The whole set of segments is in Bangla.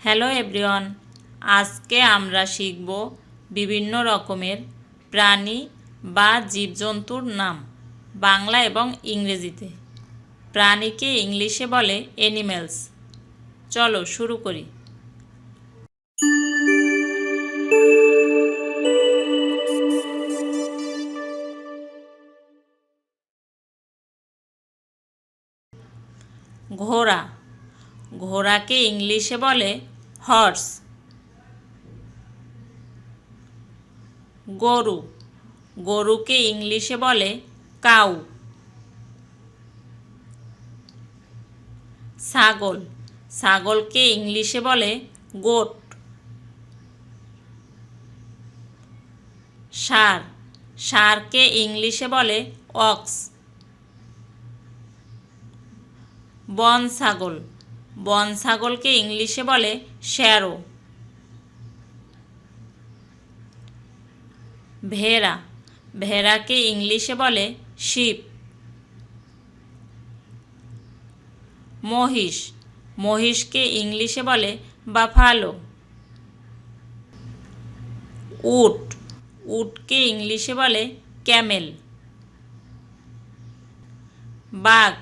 হ্যালো এভরিওয়ান, আজকে আমরা শিখব বিভিন্ন রকমের প্রাণী বা জীবজন্তুর নাম বাংলা এবং ইংরেজিতে। প্রাণীকে ইংলিশে বলে অ্যানিমেলস। চলো শুরু করি। ঘোড়া, ঘোড়াকে ইংলিশে বলে হর্স। গরু, গরুকে ইংলিশে বলে কাউ। ছাগল, ছাগলকে ইংলিশে বলে গোট। ষাঁড়, ষাঁড়কে ইংলিশে বলে অক্স। বন ছাগল, বন ছাগলকে ইংলিশে বলে শ্যারো। ভেড়া, ভেড়াকে ইংলিশে বলে শিপ। মহিষ, মহিষকে ইংলিশে বলে বাফালো। উট, উটকে ইংলিশে বলে ক্যামেল। বাঘ,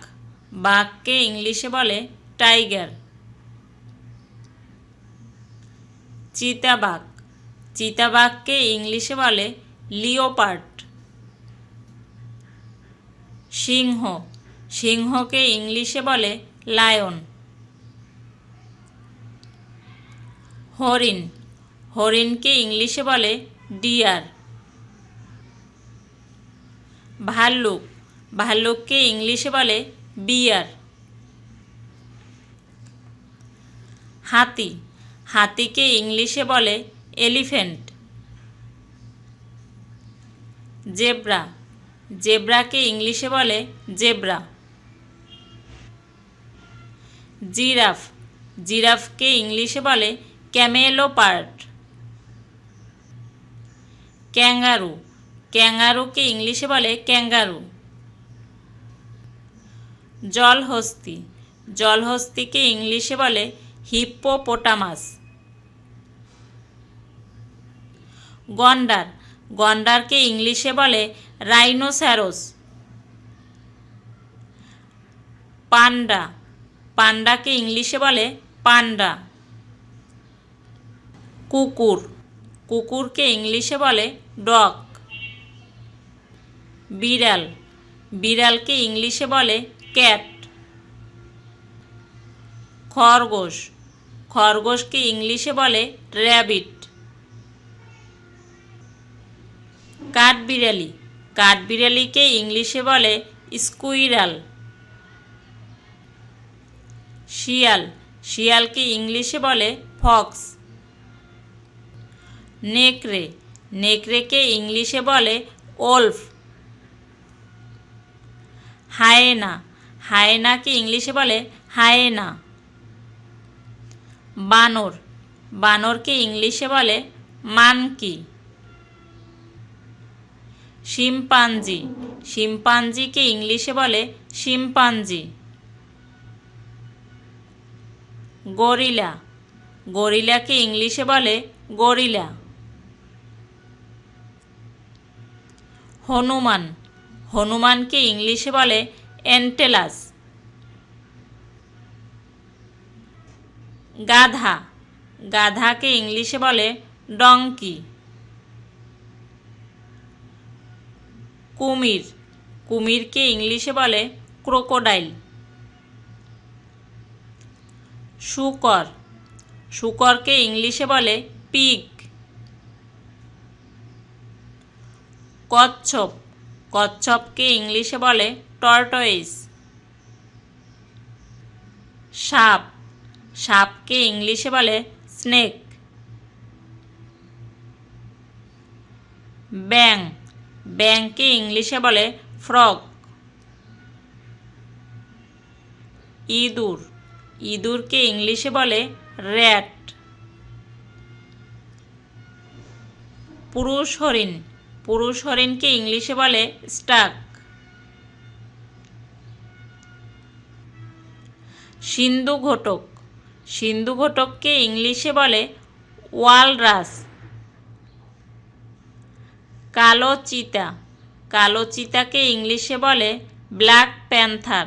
বাঘকে ইংলিশে বলে টাইগার। চিতাবাঘ, চিতাবাঘকে ইংলিশে বলে লিওপার্ড। সিংহ, সিংহকে ইংলিশে বলে লায়ন। হরিণ, হরিণকে ইংলিশে বলে ডিয়ার। ভাল্লুক, ভাল্লুককে ইংলিশে বলে বিয়ার। হাতি, হাতিকে ইংলিশে বলে এলিফ্যান্ট। জেব্রা, জেব্রাকে ইংলিশে বলে জেব্রা। জিরাফ, জিরাফকে ইংলিশে বলে ক্যামেলোপার্ড। ক্যাঙ্গারু, ক্যাঙ্গারুকে ইংলিশে বলে ক্যাঙ্গারু। জলহস্তী, জলহস্তিকে ইংলিশে বলে হিপ্পোপোটামাস। গন্ডার, গন্ডারকে ইংলিশে বলে রাইনোসেরোস। পান্ডা, পান্ডাকে ইংলিশে বলে পান্ডা। কুকুর, কুকুরকে ইংলিশে বলে ডগ। বিড়াল, বিড়ালকে ইংলিশে বলে ক্যাট। খরগোশ, খরগোশকে ইংলিশে বলে র্যাবিট। কাঠবিড়ালি, কাঠবিড়ালিকে ইংলিশে বলে স্কুইরাল। শিয়াল, শিয়ালকে ইংলিশে বলে ফক্স। নেকড়ে, নেকড়েকে ইংলিশে বলে ওলফ। হায়েনা, হায়েনাকে ইংলিশে বলে হায়েনা। বানর, বানরকে ইংলিশে বলে মানকি। শিম্পাঞ্জি, শিম্পাঞ্জিকে ইংলিশে বলে শিম্পাঞ্জি। গরিলা, গরিলাকে ইংলিশে বলে গরিলা। হনুমান, হনুমানকে ইংলিশে বলে এন্টেলাস। গাধা, গাধাকে ইংলিশে বলে ডঙ্কি। কুমির, কুমিরকে ইংলিশে বলে ক্রোকোডাইল। শূকর, শূকরকে ইংলিশে বলে পিগ। কচ্ছপ, কচ্ছপকে ইংলিশে বলে টর্টয়েস। সাপ, সাপকে ইংলিশে বলে স্নেক। ব্যাং, ব্যাংকে ইংলিশে বলে ফ্রগ। ইঁদুর, ইঁদুরকে ইংলিশে বলে র্যাট। পুরুষ হরিণ, পুরুষ হরিণকে ইংলিশে বলে স্টাক। সিন্ধু ঘোটক, সিন্ধু ঘটককে ইংলিশে বলে ওয়ালরাস। কালো চিতা, কালো চিতাকে ইংলিশে বলে ব্ল্যাক প্যান্থার।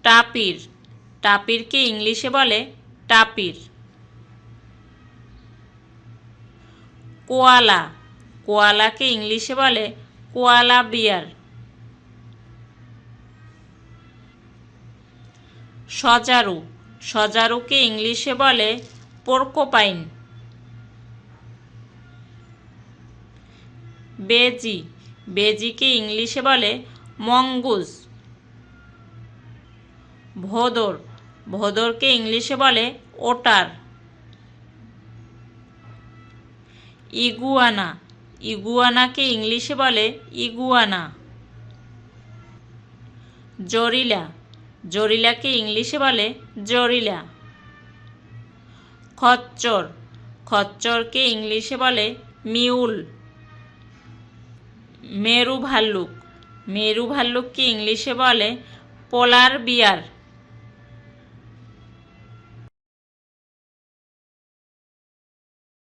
টাপির, টাপিরকে ইংলিশে বলে টাপির। কোয়ালা, কোয়ালাকে ইংলিশে বলে কোয়ালা বিয়ার। সজারু, সজারুকে ইংলিশে বলে পোর্কোপাইন। বেজি, বেজিকে ইংলিশে বলে মঙ্গুস। ভোদর, ভোদরকে ইংলিশে বলে ওটার। ইগুয়ানা, ইগুয়ানাকে ইংলিশে বলে ইগুয়ানা। জরিলা, জরিলাকে ইংলিশে বলে জরিলা। খচ্চর, খচ্চরকে ইংলিশে বলে মিউল। মেরু ভাল্লুক, মেরু ভাল্লুককে ইংলিশে বলে পোলার বিয়ার।